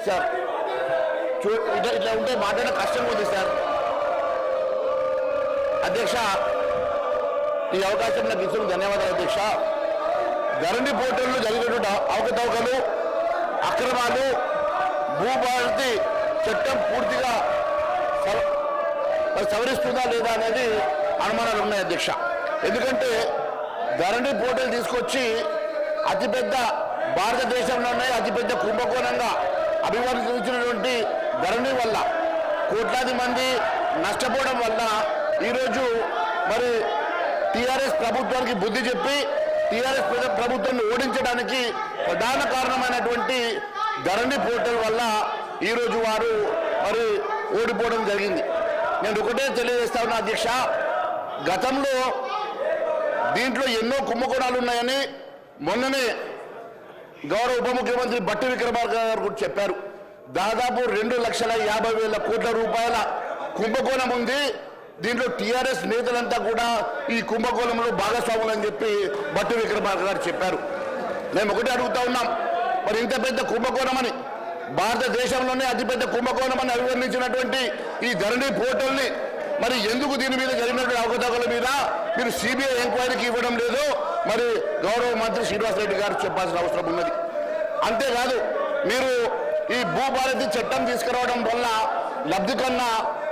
Sir ఇట్లా ఉంటే మాట్లాడే కష్టంగా ఉంది సార్. అధ్యక్ష, ఈ అవకాశం నాకు ఇచ్చిన ధన్యవాదాలు అధ్యక్ష. ధరణి పోర్టల్లో జరిగినటువంటి అవకతవకలు, అక్రమాలు, భూభారతి చట్టం పూర్తిగా సవరిస్తుందా లేదా అనేది అనుమానాలు ఉన్నాయి అధ్యక్ష. ఎందుకంటే ధరణి పోర్టల్ తీసుకొచ్చి అతిపెద్ద భారతదేశంలోనే అతిపెద్ద కుంభకోణంగా అభివర్ణించినటువంటి ధరణి వల్ల కోట్లాది మంది నష్టపోవడం వల్ల ఈరోజు మరి టీఆర్ఎస్ ప్రభుత్వానికి బుద్ధి చెప్పి టీఆర్ఎస్ ప్రభుత్వాన్ని ఓడించడానికి ప్రధాన కారణమైనటువంటి ధరణి పోర్టల్ వల్ల ఈరోజు వారు మరి ఓడిపోవడం జరిగింది. నేను ఒకటే తెలియజేస్తా ఉన్నా అధ్యక్ష, గతంలో దీంట్లో ఎన్నో కుంభకోణాలు ఉన్నాయని మొన్ననే గౌరవ ఉప ముఖ్యమంత్రి బట్టి విక్రమార్క గారు కూడా చెప్పారు. దాదాపు 2,50,000 కోట్ల రూపాయల కుంభకోణం ఉంది. దీంట్లో టీఆర్ఎస్ నేతలంతా కూడా ఈ కుంభకోణంలో భాగస్వాములు అని చెప్పి బట్టి విక్రమార్క గారు చెప్పారు. మేము ఒకటే అడుగుతా ఉన్నాం, మరి ఇంత పెద్ద కుంభకోణం అని, భారతదేశంలోనే అతిపెద్ద కుంభకోణం అని అభివర్ణించినటువంటి ఈ ధరణి పోర్టల్ని మరి ఎందుకు దీని మీద జరిగినటువంటి అవకతవకల మీద మీరు సిబిఐ ఎంక్వైరీకి ఇవ్వడం లేదు? మరి గౌరవ మంత్రి శ్రీనివాసరెడ్డి గారు చెప్పాల్సిన అవసరం ఉన్నది. అంతేకాదు, మీరు ఈ భూభారతి చట్టం తీసుకురావడం వల్ల లబ్ధి కన్నా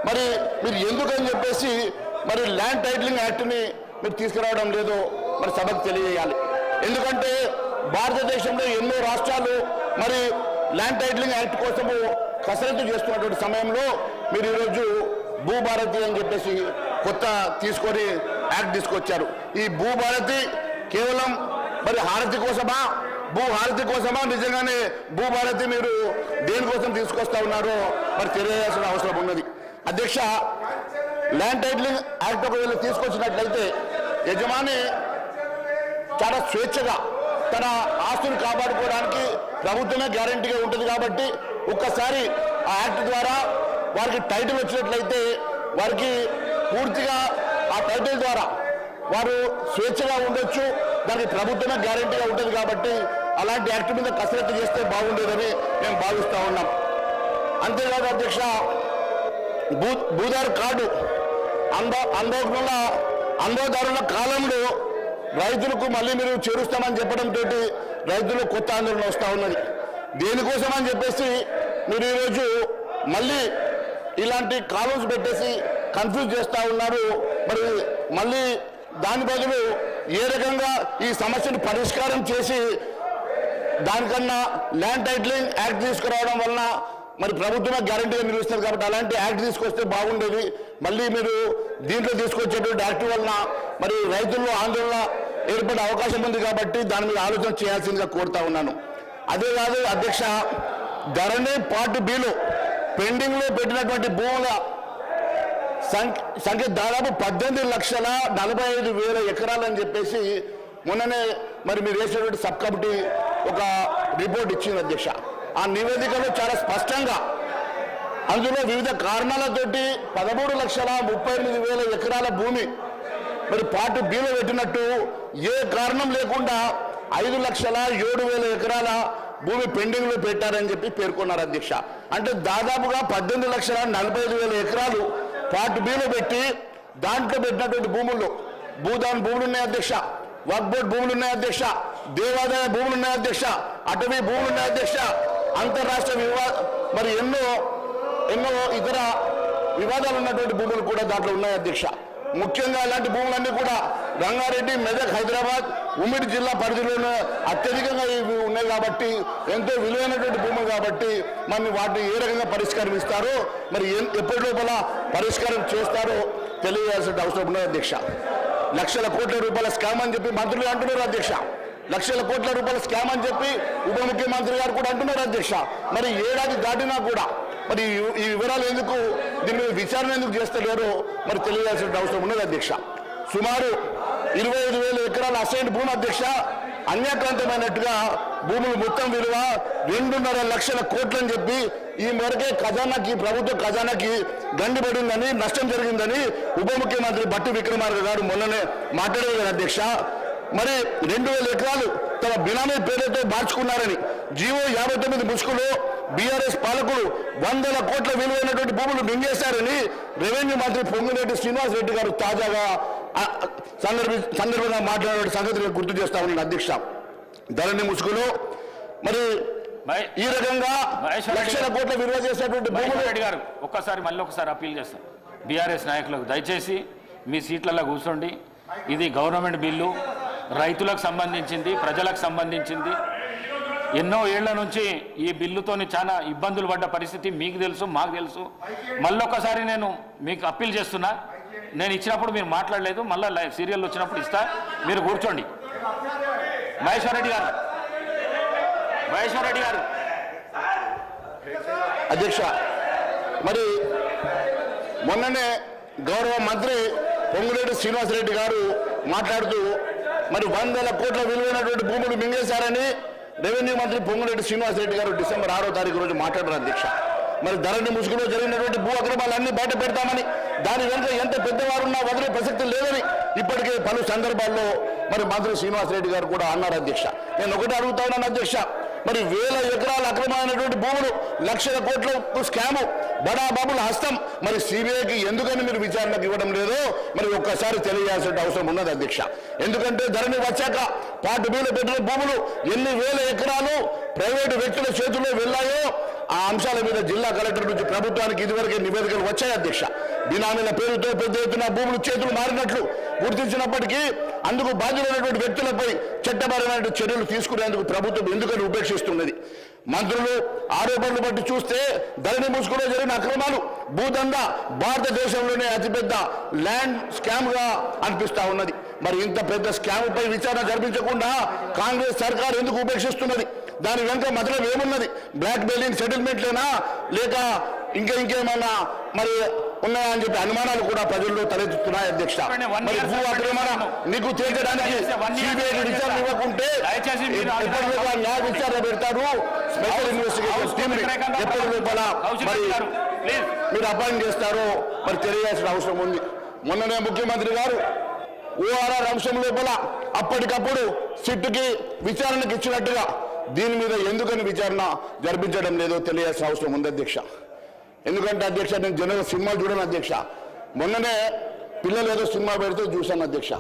మరి మీరు ఎందుకని చెప్పేసి మరి ల్యాండ్ టైటిలింగ్ యాక్ట్ని మీరు తీసుకురావడం లేదో మరి సభకు తెలియజేయాలి. ఎందుకంటే భారతదేశంలో ఎన్నో రాష్ట్రాలు మరి ల్యాండ్ టైటిలింగ్ యాక్ట్ కోసము కసరత్తు చేస్తున్నటువంటి సమయంలో మీరు ఈరోజు భూభారతి అని చెప్పేసి కొత్త తీసుకొని యాక్ట్ తీసుకొచ్చారు. ఈ భూభారతి కేవలం మరి హారతి కోసమా, భూహారతి కోసమా, నిజంగానే భూభారతి మీరు దేనికోసం తీసుకొస్తా ఉన్నారో మరి తెలియాల్సిన అవసరం ఉన్నది. అధ్యక్ష, ల్యాండ్ టైటిలింగ్ యాక్ట్ ఒకవేళ తీసుకొచ్చినట్లయితే యజమాని చాలా స్వేచ్ఛగా తన ఆస్తులు కాపాడుకోవడానికి ప్రభుత్వమే గ్యారంటీగా ఉంటుంది. కాబట్టి ఒక్కసారి ఆ యాక్ట్ ద్వారా వారికి టైటిల్ వచ్చినట్లయితే వారికి పూర్తిగా ఆ టైటిల్ ద్వారా వారు స్వేచ్ఛగా ఉండొచ్చు. దానికి ప్రభుత్వమే గ్యారంటీగా ఉంటుంది. కాబట్టి అలాంటి యాక్ట్ మీద కసరత్తు చేస్తే బాగుండేదని మేము భావిస్తూ ఉన్నాం. అంతేకాదు అధ్యక్ష, భూదారు కార్డు అందోదారుల కాలంలో రైతులకు మళ్ళీ మీరు చేరుస్తామని చెప్పడంతో రైతులు కొత్త ఆందోళన వస్తూ ఉన్నది. దేనికోసం అని చెప్పేసి మీరు ఈరోజు మళ్ళీ ఇలాంటి కాలమ్స్ పెట్టేసి కన్ఫ్యూజ్ చేస్తూ ఉన్నారు. మరి మళ్ళీ దాని బదులు ఏ రకంగా ఈ సమస్యను పరిష్కారం చేసి దానికన్నా ల్యాండ్ టైటిలింగ్ యాక్ట్ తీసుకురావడం వలన మరి ప్రభుత్వమే గ్యారంటీగా నిలుస్తుంది. కాబట్టి అలాంటి యాక్ట్ తీసుకొస్తే బాగుండేది. మళ్ళీ మీరు దీంట్లో తీసుకొచ్చేటువంటి యాక్ట్ వలన మరి రైతుల్లో ఆందోళన ఏర్పడే అవకాశం ఉంది. కాబట్టి దాని మీద ఆలోచన చేయాల్సిందిగా కోరుతా ఉన్నాను. అదే కాదు అధ్యక్ష, ధరణి పార్ట్ బిలో పెండింగ్లో పెట్టినటువంటి భూముల సంఖ్య దాదాపు 18,45,000 ఎకరాలని చెప్పేసి మొన్ననే మరి మీరు వేసినటువంటి సబ్ కమిటీ ఒక రిపోర్ట్ ఇచ్చింది అధ్యక్ష. ఆ నివేదికలో చాలా స్పష్టంగా అందులో వివిధ కారణాలతోటి 13,38,000 ఎకరాల భూమి మరి పార్ట్ బిలో పెట్టినట్టు, ఏ కారణం లేకుండా 5,07,000 ఎకరాల భూమి పెండింగ్ లో పెట్టారని చెప్పి పేర్కొన్నారు అధ్యక్ష. అంటే దాదాపుగా 18,45,000 ఎకరాలు పార్ట్ బిలో పెట్టి దాంట్లో పెట్టినటువంటి భూముల్లో భూదాన్ భూములు ఉన్నాయి అధ్యక్ష, వక్ఫ్ బోర్డు భూములు ఉన్నాయి అధ్యక్ష, దేవాదాయ భూములు ఉన్నాయి అధ్యక్ష, అటవీ భూములు ఉన్నాయి అధ్యక్ష, అంతర్రాష్ట్ర మరి ఎన్నో ఇతర వివాదాలు ఉన్నటువంటి భూములు కూడా దాంట్లో ఉన్నాయి అధ్యక్ష. ముఖ్యంగా అలాంటి భూములన్నీ కూడా రంగారెడ్డి, మెదక్, హైదరాబాద్, ఉమ్మడి జిల్లా పరిధిలోనే అత్యధికంగా ఇవి ఉన్నాయి. కాబట్టి ఎంతో విలువైనటువంటి భూములు కాబట్టి మరి వాటిని ఏ రకంగా పరిష్కారం ఇస్తారో మరి ఎప్పటి లోపల పరిష్కారం చేస్తారో తెలియజేయాల్సిన అవసరం ఉన్నది అధ్యక్ష. లక్షల కోట్ల రూపాయల స్కామ్ అని చెప్పి మంత్రులు అంటున్నారు అధ్యక్ష. లక్షల కోట్ల రూపాయల స్కామ్ అని చెప్పి ఉప ముఖ్యమంత్రి గారు కూడా అంటున్నారు అధ్యక్ష. మరి ఏడాది దాటినా కూడా మరి ఈ వివరాలు ఎందుకు, దీని మీద విచారణ ఎందుకు చేస్తలేరో మరి తెలియాల్సిన అవసరం ఉన్నది అధ్యక్ష. సుమారు 25,000 ఎకరాల అసైన్ భూమి అధ్యక్ష అన్యాక్రాంతమైనట్టుగా భూములు మొత్తం విలువ 2.5 లక్షల కోట్లు అని చెప్పి ఈ మేరకే ఖజానాకి, ప్రభుత్వ ఖజానాకి గండిపడిందని, నష్టం జరిగిందని ఉప ముఖ్యమంత్రి బట్టి విక్రమార్క గారు మొన్ననే మాట్లాడారు అధ్యక్ష. మరి 2,000 ఎకరాలు తమ బినామీ పేరుతో మార్చుకున్నారని జీవో 59 ముసుగులో బీఆర్ఎస్ పాలకులు వందల కోట్ల విలువైనటువంటి భూములు మింగేశారని రెవెన్యూ మంత్రి పొంగిరెడ్డి శ్రీనివాసరెడ్డి గారు తాజాగా సందర్భంగా మాట్లాడే సంగతిని గుర్తు చేస్తా ఉన్నాను అధ్యక్ష. ధరణి ముసుగులో మరి ఈ రకంగా లక్షల కోట్ల విలువ చేసేటువంటి రెడ్డి గారు మళ్ళీ ఒకసారి అప్పీల్ చేస్తాం బీఆర్ఎస్ నాయకులకు, దయచేసి మీ సీట్లలో కూర్చోండి. ఇది గవర్నమెంట్ బిల్లు, రైతులకు సంబంధించింది, ప్రజలకు సంబంధించింది. ఎన్నో ఏళ్ల నుంచి ఈ బిల్లుతోని చాలా ఇబ్బందులు పడ్డ పరిస్థితి మీకు తెలుసు, మాకు తెలుసు. మళ్ళొక్కసారి నేను మీకు అప్పీల్ చేస్తున్నా, నేను ఇచ్చినప్పుడు మీరు మాట్లాడలేదు, మళ్ళీ సీరియల్ వచ్చినప్పుడు ఇస్తా, మీరు కూర్చోండి. మహేశ్వర్ రెడ్డి గారు అధ్యక్ష, మరి మొన్ననే గౌరవ మంత్రి పొంగులేటి శ్రీనివాసరెడ్డి గారు మాట్లాడుతూ మరి వందల కోట్ల విలువైనటువంటి భూములు మింగేశారని రెవెన్యూ మంత్రి పొంగులేటి శ్రీనివాసరెడ్డి గారు డిసెంబర్ 6వ తారీఖు రోజు మాట్లాడారు అధ్యక్ష. మరి ధరణి ముసుగులో జరిగినటువంటి భూ అక్రమాలన్నీ బయట పెడతామని, దాని వెనుక ఎంత పెద్దవారున్నా వదిలే ప్రసక్తి లేదని ఇప్పటికే పలు సందర్భాల్లో మరి మంత్రి శ్రీనివాసరెడ్డి గారు కూడా అన్నారు అధ్యక్ష. నేను ఒకటి అడుగుతా ఉన్నాను అధ్యక్ష, మరి వేల ఎకరాల అక్రమమైనటువంటి భూములు, లక్షల కోట్ల స్కాము, బడా బాబుల హస్తం మరి సిబిఐకి ఎందుకని మీరు విచారణకు ఇవ్వడం లేదో మరి ఒక్కసారి తెలియాల్సిన అవసరం ఉన్నది అధ్యక్ష. ఎందుకంటే ధరణి వచ్చాక పార్టీ బిల్లు పెట్టిన భూములు ఎన్ని వేల ఎకరాలు ప్రైవేటు వ్యక్తుల చేతుల్లో వెళ్ళాయో ఆ అంశాల మీద జిల్లా కలెక్టర్ నుంచి ప్రభుత్వానికి ఇదివరకే నివేదికలు వచ్చాయి అధ్యక్ష. బినామీల పేరుతో పెద్ద ఎత్తున భూములు చేతులు మారినట్లు గుర్తించినప్పటికీ అందుకు బాధ్యులైనటువంటి వ్యక్తులపై చట్టపరమైన చర్యలు తీసుకునేందుకు ప్రభుత్వం ఎందుకని ఉపేక్షిస్తున్నది? మంత్రులు ఆరోపణలు బట్టి చూస్తే ధరణి ముసుగులో జరిగిన అక్రమాలు, భూదందా భారతదేశంలోనే అతిపెద్ద ల్యాండ్ స్కామ్ గా అనిపిస్తా ఉన్నది. మరి ఇంత పెద్ద స్కామ్ పై విచారణ జరిపించకుండా కాంగ్రెస్ సర్కార్ ఎందుకు ఉపేక్షిస్తున్నది? దాని వెనుక మతలం ఏమున్నది? బ్లాక్ మెయిలింగ్ సెటిల్మెంట్లేనా, లేక ఇంకేమైనా మరి ఉన్నాయా అని చెప్పి అనుమానాలు కూడా ప్రజల్లో తలెత్తుతున్నాయి అధ్యక్ష. మరి భూ అక్రమణ నీకు తేల్చడానికి సిబిఐకి విచారణ ఇవ్వకుంటే న్యాయ విచారణ పెడతారు, స్పెషల్ ఇన్వెస్టిగేషన్ టీమ్ ఎప్పటి లోపల మరి మీరు అపాయింట్ చేస్తారో మరి తెలియాల్సిన అవసరం ఉంది. మొన్ననే ముఖ్యమంత్రి గారు ఓఆర్ఆర్ అంశం లోపల అప్పటికప్పుడు సిట్టుకి విచారణకు ఇచ్చినట్టుగా దీని మీద ఎందుకని విచారణ జరిపించడం లేదో తెలియాల్సిన అవసరం ఉంది అధ్యక్ష. ఎందుకంటే అధ్యక్ష, నేను జనరల్ సినిమాలు చూడను అధ్యక్ష. మొన్ననే పిల్లలు ఏదో సినిమా పెడితే చూశాను అధ్యక్ష.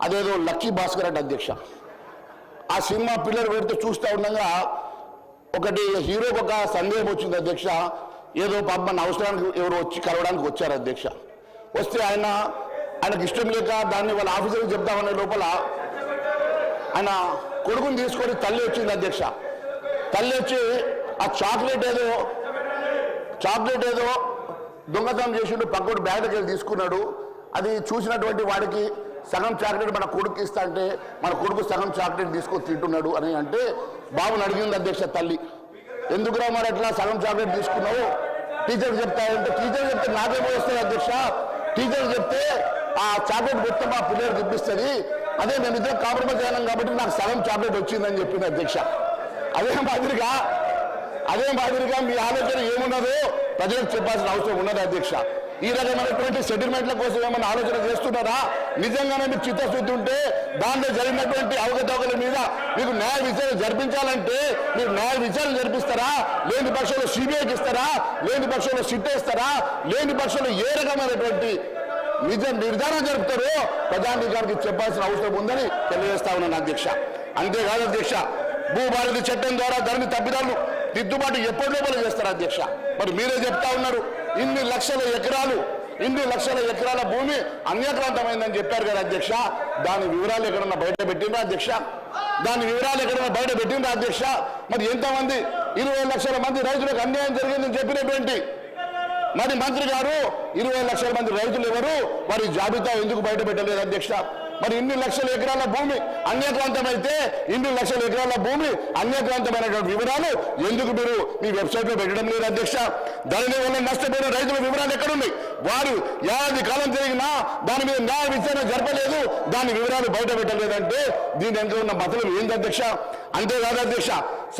అదేదో లక్కీ భాస్కర్ అంటే అధ్యక్ష. ఆ సినిమా పిల్లలు పెడితే చూస్తూ ఉండగా ఒకటి హీరోకి ఒక సందేహం వచ్చింది అధ్యక్ష. ఏదో పాప అవసరానికి ఎవరు వచ్చి కలవడానికి వచ్చారు అధ్యక్ష. వస్తే ఆయనకు ఇష్టం లేక దాన్ని వాళ్ళ ఆఫీసర్కి చెప్తామనే లోపల ఆయన కొడుకుని తీసుకొని తల్లి వచ్చింది అధ్యక్ష. తల్లి వచ్చి ఆ చాక్లెట్ ఏదో దొంగతనం చేసిండు, పక్కడు బ్యాగ్ దగ్గర తీసుకున్నాడు. అది చూసినటువంటి వాడికి సగం చాక్లెట్ మన కొడుకు ఇస్తా అంటే మన కొడుకు సగం చాక్లెట్ తీసుకొని తింటున్నాడు అని అంటే బాబుని అడిగింది అధ్యక్ష తల్లి. ఎందుకురా మరి అట్లా సగం చాక్లెట్ తీసుకున్నావు? టీచర్ చెప్తాయంటే, టీచర్ చెప్తే నాకేమో వస్తుంది అధ్యక్ష, టీచర్ చెప్తే ఆ చాక్లెట్ మొత్తం మా పిల్లలు తిప్పిస్తుంది, అదే మేము ఇద్దరు కాంప్రమైజ్ అయినాం కాబట్టి నాకు సగం చాక్లెట్ వచ్చిందని చెప్పింది అధ్యక్ష. అదే మాదిరిగా మీ ఆలోచన ఏమున్నదో ప్రజలకు చెప్పాల్సిన అవసరం ఉన్నది అధ్యక్ష. ఈ రకమైనటువంటి సెటిల్మెంట్ల కోసం ఏమైనా ఆలోచన చేస్తున్నారా? నిజంగానే మీకు చిత్తశుద్ధి ఉంటే దాంట్లో జరిగినటువంటి అవకతవకల మీద మీకు న్యాయ విచారణ జరిపించాలంటే మీరు న్యాయ విచారణ జరిపిస్తారా? లేని పక్షంలో సిబిఐకి ఇస్తారా? లేని పక్షంలో సిట్ ఇస్తారా? లేని పక్షంలో ఏ రకమైనటువంటి నిర్ధారణ జరుపుతారో ప్రజానీకానికి చెప్పాల్సిన అవసరం ఉందని తెలియజేస్తా ఉన్నాను అధ్యక్ష. అంతేకాదు అధ్యక్ష, భూభారతి చట్టం ద్వారా ధరణి తప్పిదాలు దిద్దుబాటు ఎప్పటి లోపల చేస్తారు అధ్యక్ష. మరి మీరే చెప్తా ఉన్నారు, ఇన్ని లక్షల ఎకరాల భూమి అన్యాక్రాంతమైందని చెప్పారు కదా అధ్యక్ష. దాని వివరాలు ఎక్కడన్నా బయట పెట్టిండ్రా అధ్యక్ష? అధ్యక్ష? మరి ఎంతమంది 20 లక్షల మంది రైతులకు అన్యాయం జరిగిందని చెప్పినటువంటి మరి మంత్రి గారు 20 లక్షల మంది రైతులు ఎవరు? వారి జాబితా ఎందుకు బయట పెట్టలేదు అధ్యక్ష? మరి ఇన్ని లక్షల ఎకరాల భూమి అన్యాక్రాంతమైతే అన్యాక్రాంతమైనటువంటి వివరాలు ఎందుకు మీరు మీ వెబ్సైట్లో పెట్టడం లేదు అధ్యక్ష? ధరణి వల్ల నష్టపోయిన రైతుల వివరాలు ఎక్కడున్నాయి? వారు ఏడాది కాలం జరిగినా దాని మీద న్యాయ విచారణ జరపలేదు, దాని వివరాలు బయట పెట్టలేదంటే దీని వెనుక ఉన్న మతలు ఏంది అధ్యక్ష? అంతేకాదు అధ్యక్ష,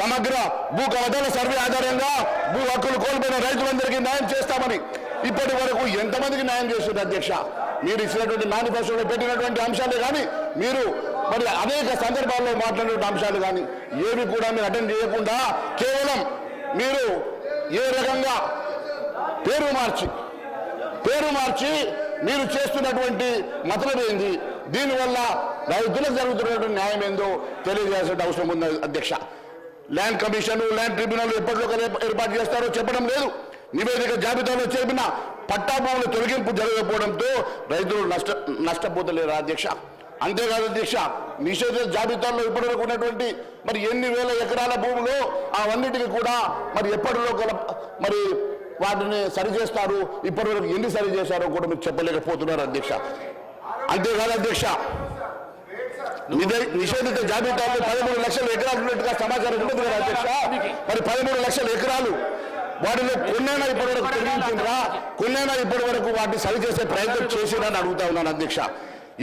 సమగ్ర భూ కవతల సర్వే ఆధారంగా భూ హక్కులు కోల్పోయిన రైతులందరికీ న్యాయం చేస్తామని ఇప్పటి వరకు ఎంతమందికి న్యాయం చేస్తుంది అధ్యక్ష? మీరు ఇచ్చినటువంటి మేనిఫెస్టోలో పెట్టినటువంటి అంశాలే కానీ మీరు మరి అనేక సందర్భాల్లో మాట్లాడినటువంటి అంశాలు కానీ ఏవి కూడా మీరు అటెండ్ చేయకుండా కేవలం మీరు ఏ రకంగా పేరు మార్చి మీరు చేస్తున్నటువంటి మతలం ఏంది, దీనివల్ల రైతులకు జరుగుతున్నటువంటి న్యాయం ఏందో తెలియజేయాల్సిన అవసరం ఉంది అధ్యక్ష. ల్యాండ్ కమిషన్, ల్యాండ్ ట్రిబ్యునల్ ఎప్పటిలోగా ఏర్పాటు చేస్తారో చెప్పడం లేదు. నివేదిక జాబితాలో చేరిన పట్టాభూముల తొలగింపు జరగకపోవడంతో రైతులు నష్టపోతలేరు అధ్యక్ష. అంతేకాదు అధ్యక్ష, నిషేధిత జాబితాల్లో ఇప్పటివరకు ఉన్నటువంటి మరి ఎన్ని వేల ఎకరాల భూములు అవన్నిటికీ కూడా మరి ఎప్పటిలో మరి వాటిని సరిచేస్తారు, ఇప్పటివరకు ఎన్ని సరి చేశారో కూడా మీరు చెప్పలేకపోతున్నారు అధ్యక్ష. అంతేకాదు అధ్యక్ష, నిషేధిత జాబితాలో 13 లక్షల ఎకరాలు ఉన్నట్టుగా సమాచారం ఉంటుంది కదా అధ్యక్ష. మరి 13 లక్షల ఎకరాలు వాటిలో కొన్నైనా ఇప్పటివరకు తొలగించిందా, కొన్నైనా ఇప్పటి వరకు వాటిని సరిచేసే ప్రయత్నం చేసిరని అడుగుతా ఉన్నాను అధ్యక్ష.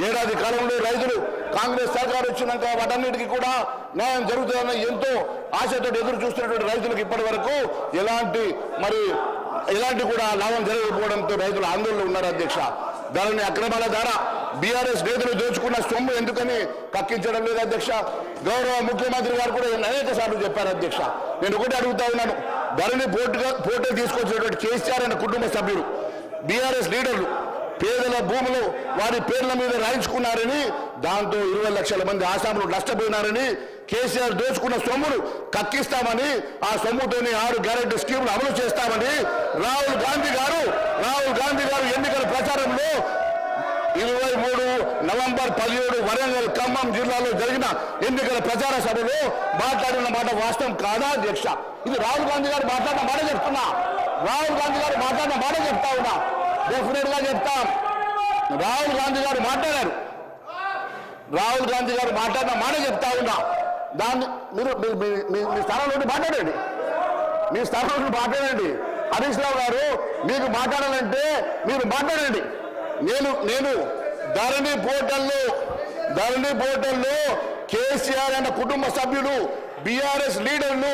ఏడాది కాలంలో రైతులు కాంగ్రెస్ సర్కారు వచ్చినాక వాటన్నిటికీ కూడా న్యాయం జరుగుతుందని ఎంతో ఆశతో ఎదురు చూస్తున్నటువంటి రైతులకు ఇప్పటి వరకు ఎలాంటి కూడా లాభం జరగకపోవడంతో రైతులు ఆందోళనలో ఉన్నారు అధ్యక్ష. ధరణి అక్రమాల ద్వారా బీఆర్ఎస్ నేతలు దోచుకున్న సొమ్ము ఎందుకని కక్కించడం లేదు అధ్యక్ష. గౌరవ ముఖ్యమంత్రి గారు కూడా అనేక సార్లు చెప్పారు అధ్యక్ష. నేను ఒకటి అడుగుతా ఉన్నాను, ధరణి పోర్టల్ తీసుకొచ్చినటువంటి కేసీఆర్ అనే కుటుంబ సభ్యులు, బీఆర్ఎస్ లీడర్లు పేదల భూములు వారి పేర్ల మీద రాయించుకున్నారని, దాంతో 20 లక్షల మంది ఆసాములు నష్టపోయినారని, కేసీఆర్ దోచుకున్న సొమ్మును కక్కిస్తామని, ఆ సొమ్ముతోని 6 గ్యారెంటీ స్కీములు అమలు చేస్తామని రాహుల్ గాంధీ గారు ఎన్నికల ప్రచారంలో 23 నవంబర్ 17 వరంగల్ ఖమ్మం జిల్లాలో జరిగిన ఎన్నికల ప్రచార సభలో మాట్లాడిన మాట వాస్తవం కాదా అధ్యక్ష? ఇది రాహుల్ గాంధీ గారు మాట్లాడిన మాట చెప్తున్నా, ఉన్నా. డెఫినెట్ గా చెప్తాం. రాహుల్ గాంధీ గారు మాట్లాడిన మాట చెప్తా ఉన్నా. దాన్ని మీరు మీ స్థానంలో మాట్లాడండి. హరీష్ రావు గారు మీకు మాట్లాడాలంటే మీరు మాట్లాడండి. నేను ధరణి పోర్టల్లో కేసీఆర్ అన్న కుటుంబ సభ్యులు, బీఆర్ఎస్ లీడర్లు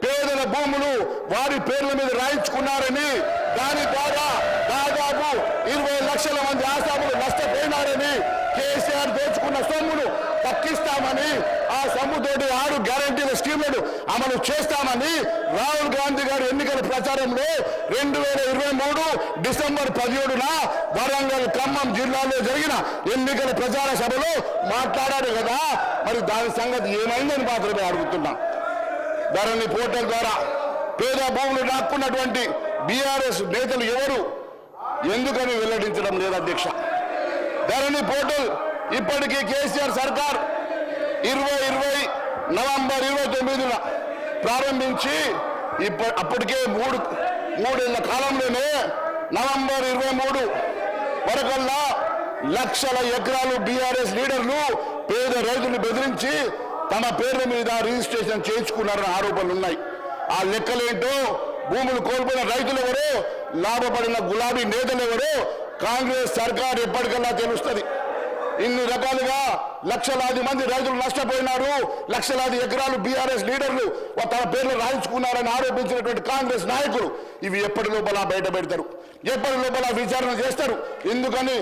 పేదల భూములు వారి పేర్ల మీద రాయించుకున్నారని, దాని ద్వారా దాదాపు 20 లక్షల మంది ఆసాములు నష్టపోయినారని, కేసీఆర్ దోచుకున్న సొమ్మును తక్కిస్తామని, ఆ సొమ్ముతోటి 6 గ్యారంటీల స్కీములను అమలు చేస్తామని రాహుల్ గాంధీ గారు ఎన్నికల ప్రచారంలో 2023 డిసెంబర్ 17న వరంగల్ ఖమ్మం జిల్లాలో జరిగిన ఎన్నికల ప్రచార సభలో మాట్లాడారు కదా. మరి దాని సంగతి ఏమైందని మాత్రమే అడుగుతున్నా. ధరణి పోర్టల్ ద్వారా పేద భూములు నాక్కున్నటువంటి బీఆర్ఎస్ నేతలు ఎవరు ఎందుకని వెల్లడించడం లేదు అధ్యక్ష? ధరణి పోర్టల్ ఇప్పటికీ కేసీఆర్ సర్కార్ 2020 నవంబర్ 29న ప్రారంభించి అప్పటికే మూడేళ్ల కాలంలోనే నవంబర్ 23 వరకల్లా లక్షల ఎకరాలు బీఆర్ఎస్ లీడర్లు పేద రైతులు బెదిరించి తమ పేర్ల మీద రిజిస్ట్రేషన్ చేయించుకున్నారని ఆరోపణలు ఉన్నాయి. ఆ లెక్కలేంటో, భూములు కోల్పోయిన రైతులు ఎవరో, లాభపడిన గులాబీ నేతలు ఎవరో కాంగ్రెస్ సర్కార్ ఎప్పటికల్లా తెలుస్తుంది. ఇన్ని రకాలుగా లక్షలాది మంది రైతులు నష్టపోయినారు, లక్షలాది ఎకరాలు బీఆర్ఎస్ లీడర్లు తమ పేర్లు రాయించుకున్నారని ఆరోపించినటువంటి కాంగ్రెస్ నాయకులు ఇవి ఎప్పటి లోపల బయట పెడతారు, ఎప్పటి లోపల విచారణ చేస్తారు. ఎందుకని